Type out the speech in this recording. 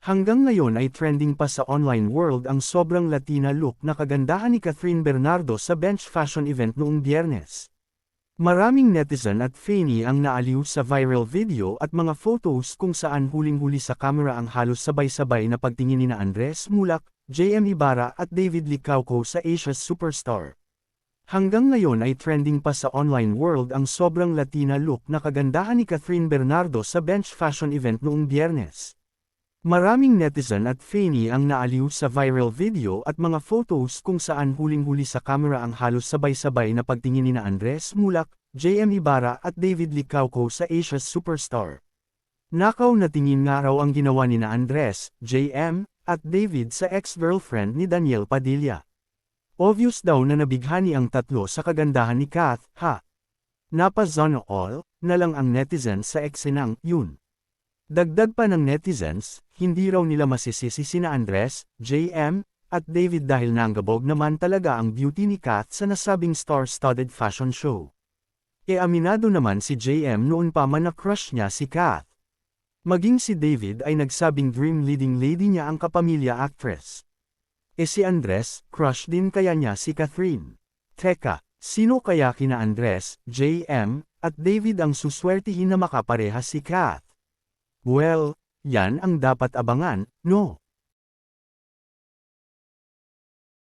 Hanggang ngayon ay trending pa sa online world ang sobrang Latina look na kagandahan ni Catherine Bernardo sa bench fashion event noong Biyernes. Maraming netizen at fani ang naaliw sa viral video at mga photos kung saan huling-huli sa camera ang halos sabay-sabay na pagtingin nina Andres Mulak, JM Ibarra at David Licauco sa Asia's Superstar. Hanggang ngayon ay trending pa sa online world ang sobrang Latina look na kagandahan ni Catherine Bernardo sa bench fashion event noong Biyernes. Maraming netizen at fani ang naaliw sa viral video at mga photos kung saan huling-huli sa camera ang halos sabay-sabay na pagtingin nina Andres Mulak, JM Ibarra at David Licauco sa Asia's Superstar. Nakaw na tingin nga raw ang ginawa nina Andres, JM, at David sa ex-girlfriend ni Daniel Padilla. Obvious daw na nabighani ang tatlo sa kagandahan ni Kath, ha? Napazona all, na lang ang netizens sa eksenang yun. Dagdag pa ng netizens, hindi raw nila masisisi sina Andres, JM, at David dahil nanggabog naman talaga ang beauty ni Kath sa nasabing star-studded fashion show. Aminado naman si JM noon pa man na crush niya si Kath. Maging si David ay nagsabing dream leading lady niya ang kapamilya actress. Si Andres, crush din kaya niya si Catherine. Teka, sino kaya kina Andres, JM, at David ang suswertihin na makapareha si Kath? Well, yan ang dapat abangan, no?